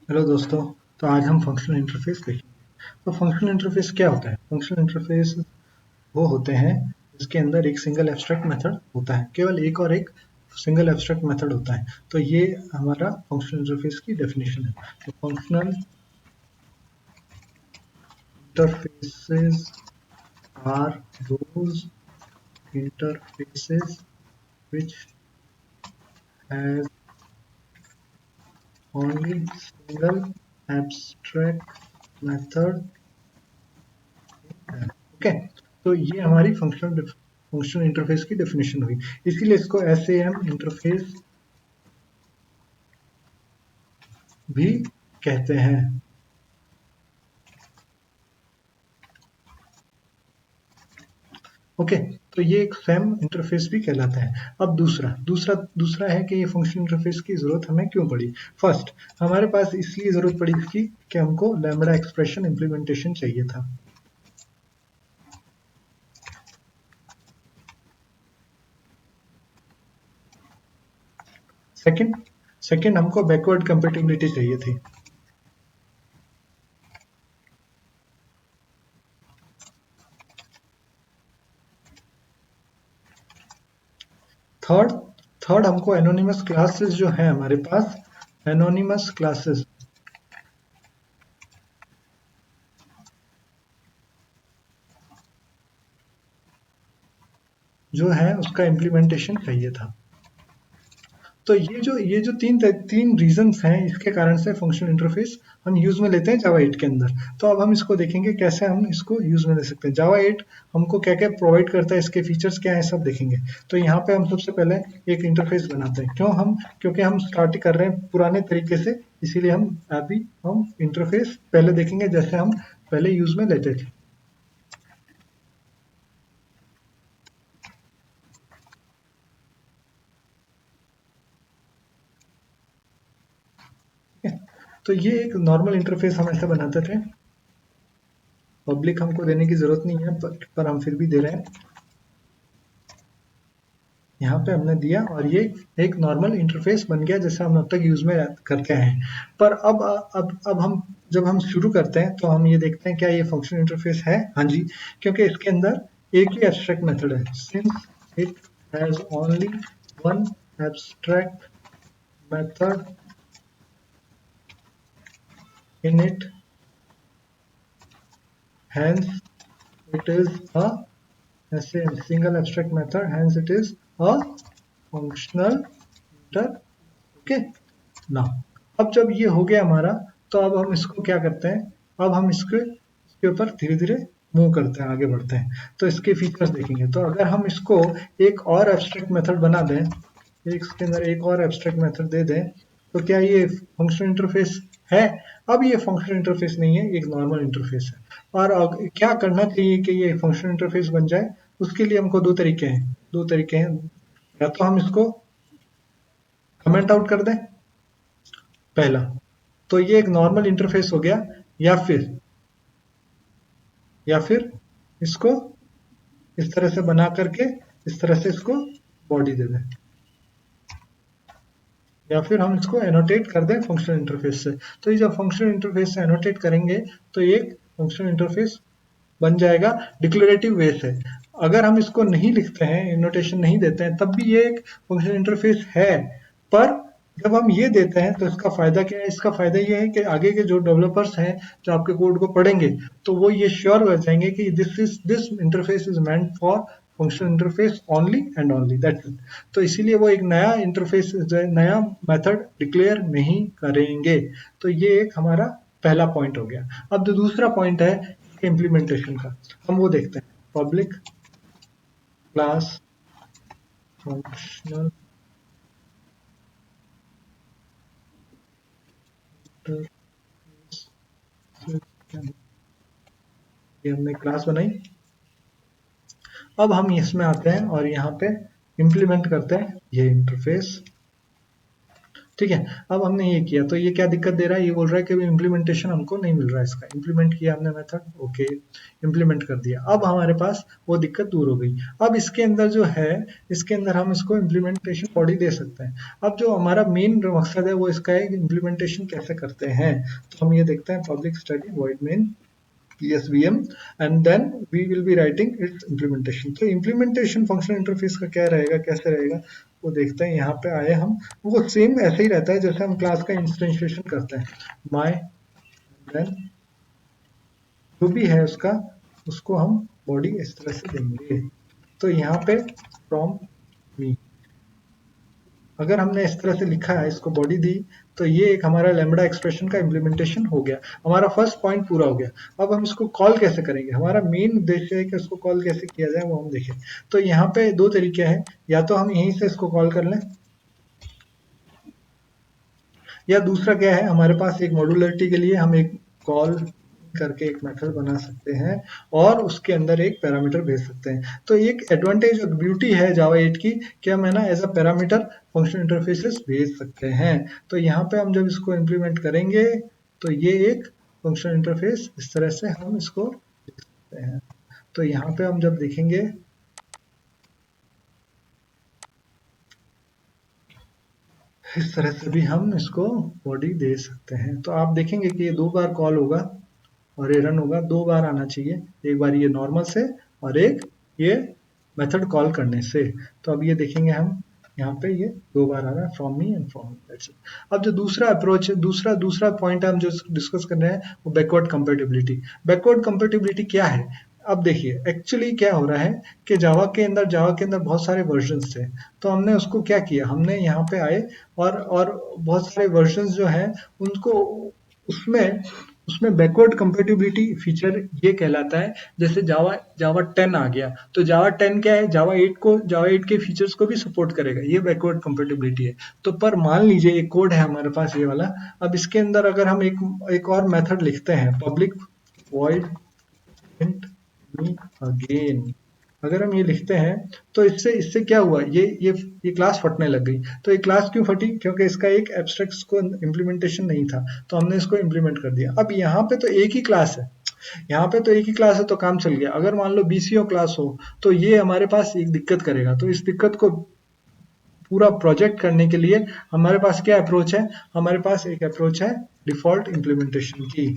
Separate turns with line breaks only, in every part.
Hello दोस्तों। तो आज हम फंक्शनल इंटरफेस देखेंगे। तो फंक्शनल इंटरफेस क्या होता है? फंक्शनल इंटरफेस वो होते हैं जिसके अंदर एक सिंगल एब्स्ट्रैक्ट मेथड होता है, केवल एक और एक सिंगल एब्स्ट्रैक्ट मेथड होता है। तो ये हमारा फंक्शनल इंटरफेस की डेफिनेशन है। तो functional interfaces are those interfaces which has only single abstract method है। ओके, तो ये हमारी फंक्शनल इंटरफेस की डेफिनेशन हुई। इसीलिए इसको एसएएम इंटरफेस भी कहते हैं। ओके, तो ये एक सेम इंटरफेस भी कहलाता है। अब दूसरा दूसरा दूसरा है कि ये फंक्शनल इंटरफेस की जरूरत हमें क्यों पड़ी। फर्स्ट, हमारे पास इसलिए जरूरत पड़ी इसकी कि हमको लैम्बडा एक्सप्रेशन इंप्लीमेंटेशन चाहिए था। सेकंड सेकंड हमको बैकवर्ड कंपेटिबिलिटी चाहिए थी। थर्ड थर्ड हमको एनोनिमस क्लासेस जो है हमारे पास, एनोनिमस क्लासेस जो है उसका इम्प्लीमेंटेशन चाहिए था। तो ये जो तीन रीजंस हैं, इसके कारण से फंक्शनल इंटरफेस हम यूज में लेते हैं जावा 8 के अंदर। तो अब हम इसको देखेंगे कैसे हम इसको यूज में ले सकते हैं। जावा 8 हमको क्या क्या प्रोवाइड करता है, इसके फीचर्स क्या है, सब देखेंगे। तो यहाँ पे हम सबसे पहले एक इंटरफेस बनाते हैं। क्योंकि हम स्टार्ट कर रहे हैं पुराने तरीके से, इसीलिए हम इंटरफेस पहले देखेंगे जैसे हम पहले यूज में लेते थे। ठीक है? तो ये एक नॉर्मल इंटरफेस हम ऐसे बनाते थे। पब्लिक हमको देने की जरूरत नहीं है, पर हम फिर भी दे रहे हैं। यहाँ पे हमने दिया और ये एक नॉर्मल इंटरफेस बन गया जैसे हम अब तक यूज में करते हैं। पर अब हम जब हम शुरू करते हैं तो हम ये देखते हैं क्या ये फंक्शनल इंटरफेस है। हाँ जी, क्योंकि इसके अंदर एक ही एब्स्ट्रैक्ट मेथड है। Since it has only one abstract method in it, hence it is a single abstract method, hence it is a functional inter। Okay ना, अब जब ये हो गया हमारा, तो अब हम इसको क्या करते हैं, अब हम इसके ऊपर धीरे धीरे मूव करते हैं, आगे बढ़ते हैं। तो इसके फीचर्स देखेंगे। तो अगर हम इसको एक और एब्स्ट्रैक्ट मेथड बना दें, इसके अंदर एक और एब्स्ट्रैक्ट मेथड दे दें, तो क्या ये फंक्शनल इंटरफेस है? अब ये फंक्शनल इंटरफेस नहीं है, एक नॉर्मल इंटरफेस है। और क्या करना चाहिए कि ये फंक्शनल इंटरफेस बन जाए? उसके लिए हमको दो तरीके हैं। या तो हम इसको कमेंट आउट कर दें पहला, तो ये एक नॉर्मल इंटरफेस हो गया। या फिर इसको इस तरह से बना करके इस तरह से इसको बॉडी दे दें, या फिर हम इसको एनोटेट कर दें फंक्शनल इंटरफेस से। तो ये जब फंक्शनल इंटरफेस से एनोटेट करेंगे तो ये एक फंक्शनल इंटरफेस बन जाएगा डिक्लेरेटिव वे से। अगर हम इसको नहीं लिखते हैं, इनोटेशन नहीं देते हैं, तब भी ये एक फंक्शनल इंटरफेस है। पर जब हम ये देते हैं तो इसका फायदा क्या है? इसका फायदा ये है कि आगे के जो डेवलपर्स हैं जो आपके कोड को पढ़ेंगे, तो वो ये श्योर हो जाएंगे कि this interface is meant for functional interface only and only, that's it. तो इसीलिए वो एक नया इंटरफेस, नया मेथड डिक्लेयर नहीं करेंगे। तो ये एक हमारा पहला पॉइंट हो गया। अब जो दूसरा पॉइंट है इम्प्लीमेंटेशन का, हम वो देखते हैं। पब्लिक क्लास फंक्शनल ये हमने क्लास बनाई। अब हम इसमें आते हैं और यहाँ पे इम्प्लीमेंट करते हैं ये इंटरफेस। ठीक है। अब हमने ये किया तो ये क्या दिक्कत दे रहा है, ये बोल रहा है कि इम्प्लीमेंटेशन हमको नहीं मिल रहा है इसका। इम्प्लीमेंट किया हमने मेथड, ओके इम्प्लीमेंट कर दिया, अब हमारे पास वो दिक्कत दूर हो गई। अब इसके अंदर जो है, इसके अंदर हम इसको इम्प्लीमेंटेशन बॉडी दे सकते हैं। अब जो हमारा मेन मकसद है वो इसका है कि इम्प्लीमेंटेशन कैसे करते हैं। तो हम ये देखते हैं, public study void main PSVM and then we will be writing its implementation। तो implementation फंक्शनल इंटरफेस का क्या रहेगा, कैसे रहेगा वो देखते हैं। यहाँ पे आए हम, वो सेम ऐसे ही रहता है जैसे हम क्लास का इंस्टेंशिएशन करते हैं। my then जो भी है उसका, उसको हम बॉडी इस तरह से देंगे। तो यहाँ पे फ्रॉम मी, अगर हमने इस तरह से लिखा है, इसको बॉडी दी, तो ये एक हमारा लैम्बडा एक्सप्रेशन का इम्प्लीमेंटेशन हो गया, हमारा फर्स्ट पॉइंट पूरा हो गया। अब हम इसको कॉल कैसे करेंगे, हमारा मेन उद्देश्य है कि इसको कॉल कैसे किया जाए वो हम देखें। तो यहाँ पे दो तरीके हैं, या तो हम यहीं से इसको कॉल कर लें, या दूसरा क्या है, हमारे पास एक मॉड्यूलरिटी के लिए हम एक कॉल करके एक मेथड बना सकते हैं और उसके अंदर एक पैरामीटर भेज सकते हैं। तो एक एडवांटेज और ब्यूटी है जावा 8 की कि हम है ना as a parameter function interfaces भेज सकते हैं। तो यहाँ पे हम जब इसको इम्प्लीमेंट करेंगे तो ये एक फंक्शन इंटरफेस इस तरह से हम इसको लिख सकते हैं। तो यहाँ पे हम जब देखेंगे, इस तरह से भी हम इसको बॉडी दे सकते हैं। तो आप देखेंगे कि ये 2 बार कॉल होगा और ये रन होगा, 2 बार आना चाहिए, एक बार ये नॉर्मल से और एक ये मेथड कॉल करने से। तो अब ये देखेंगे हम, यहाँ पे ये 2 बार आ रहा है, from me and from me. अब जो दूसरा अप्रोच है, दूसरा दूसरा पॉइंट हम जो डिस्कस कर रहे हैं वो बैकवर्ड कंपेटिबिलिटी। बैकवर्ड कंपेटिबिलिटी क्या है, अब देखिए एक्चुअली क्या हो रहा है कि जावा के अंदर बहुत सारे वर्जन्स थे। तो हमने उसको क्या किया, हमने यहाँ पे आए और बहुत सारे वर्जन्स जो हैं उनको उसमें उसमें बैकवर्ड कंपेटिबिलिटी फीचर ये कहलाता है। जैसे जावा जावा 10 आ गया, तो जावा 10 क्या है, जावा 8 के फीचर्स को भी सपोर्ट करेगा, ये बैकवर्ड कंपेटिबिलिटी है। तो पर मान लीजिए एक कोड है हमारे पास ये वाला, अब इसके अंदर अगर हम एक और मेथड लिखते हैं, public void print me again, अगर हम ये लिखते हैं तो इससे इससे क्या हुआ, ये क्लास फटने लग गई। तो ये क्लास क्यों फटी, क्योंकि इसका एक एब्स्ट्रैक्ट को इम्प्लीमेंटेशन नहीं था, तो हमने इसको इम्प्लीमेंट कर दिया। अब यहाँ पे तो एक ही क्लास है, यहाँ पे तो एक ही क्लास है तो काम चल गया। अगर मान लो BCO क्लास हो तो ये हमारे पास एक दिक्कत करेगा। तो इस दिक्कत को पूरा प्रोजेक्ट करने के लिए हमारे पास क्या अप्रोच है, हमारे पास एक अप्रोच है डिफॉल्ट इम्प्लीमेंटेशन की।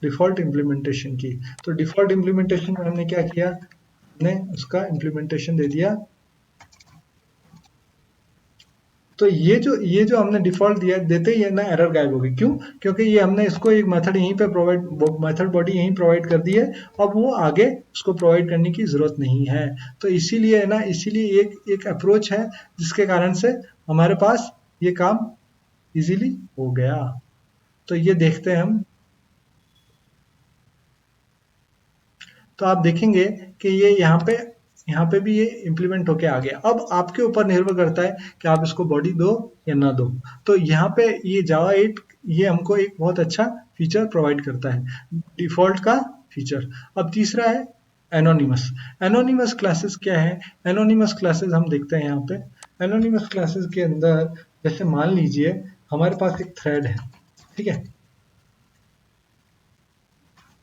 डिफॉल्ट इम्प्लीमेंटेशन की, तो डिफॉल्ट इम्प्लीमेंटेशन में हमने क्या किया, हमने उसका इम्प्लीमेंटेशन दे दिया। तो ये जो हमने डिफॉल्ट दिया, देते ही है ना एरर गायब होगी। क्यों, क्योंकि ये हमने इसको एक मेथड यहीं पे प्रोवाइड, मेथड बॉडी यहीं प्रोवाइड कर दी है, अब वो आगे उसको प्रोवाइड करने की जरूरत नहीं है। तो इसीलिए है ना, इसीलिए एक एक अप्रोच है जिसके कारण से हमारे पास ये काम इजीली हो गया। तो ये देखते हैं हम, तो आप देखेंगे कि ये यहाँ पे भी ये इम्प्लीमेंट होके आ गया। अब आपके ऊपर निर्भर करता है कि आप इसको बॉडी दो या ना दो। तो यहाँ पे ये जावा 8 ये हमको एक बहुत अच्छा फीचर प्रोवाइड करता है, डिफॉल्ट का फीचर। अब तीसरा है एनोनिमस। एनोनिमस क्लासेस क्या है, एनोनिमस क्लासेस हम देखते हैं यहाँ पे। एनोनिमस क्लासेस के अंदर जैसे मान लीजिए हमारे पास एक थ्रेड है, ठीक है।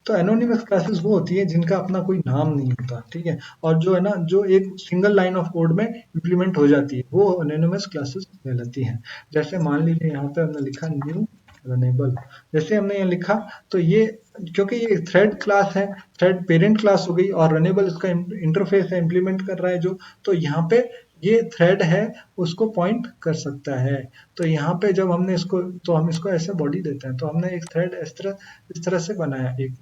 तो एनोनिमस क्लासेस वो होती है जिनका अपना कोई नाम नहीं होता, ठीक है, और जो है ना, जो एक सिंगल लाइन ऑफ कोड में इम्प्लीमेंट हो जाती है, वो एनोनिमस क्लासेस कहलाती हैं। जैसे मान लीजिए यहाँ पे हमने लिखा न्यू रनेबल, जैसे हमने यहाँ लिखा, तो ये क्योंकि ये थ्रेड क्लास है, थ्रेड पेरेंट क्लास हो गई और रनेबल इसका इंटरफेस है, इम्प्लीमेंट कर रहा है जो, तो यहाँ पे ये थ्रेड है उसको पॉइंट कर सकता है। तो यहाँ पे जब हमने इसको, तो हम इसको ऐसे बॉडी देते हैं, तो हमने एक थ्रेड इस तरह से बनाया एक,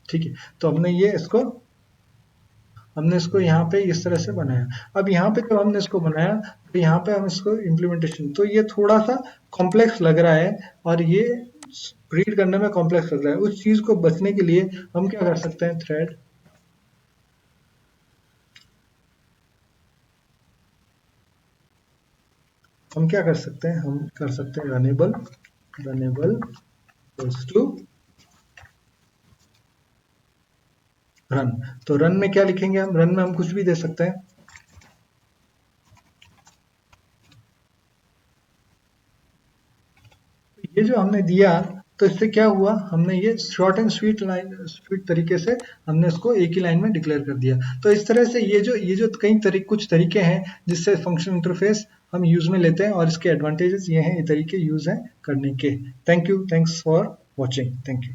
ठीक है। तो हमने इसको यहाँ पे इस तरह से बनाया। अब यहाँ पे जब हमने इसको बनाया तो यहाँ पे हम इसको इम्प्लीमेंटेशन, तो ये थोड़ा सा कॉम्प्लेक्स लग रहा है और ये रीड करने में कॉम्प्लेक्स लग रहा है। उस चीज को बचने के लिए हम क्या कर सकते हैं, थ्रेड, हम क्या कर सकते हैं, हम कर सकते हैं रनेबल, रनेबल टू रन। तो रन में क्या लिखेंगे हम, रन में हम कुछ भी दे सकते हैं, ये जो हमने दिया तो इससे क्या हुआ, हमने ये short and sweet line sweet तरीके से हमने इसको एक ही लाइन में डिक्लेयर कर दिया। तो इस तरह से ये जो कुछ तरीके हैं जिससे फंक्शन इंटरफेस हम यूज में लेते हैं, और इसके एडवांटेजेस ये हैं, ये तरीके यूज हैं करने के। Thank you, thanks for watching, thank you.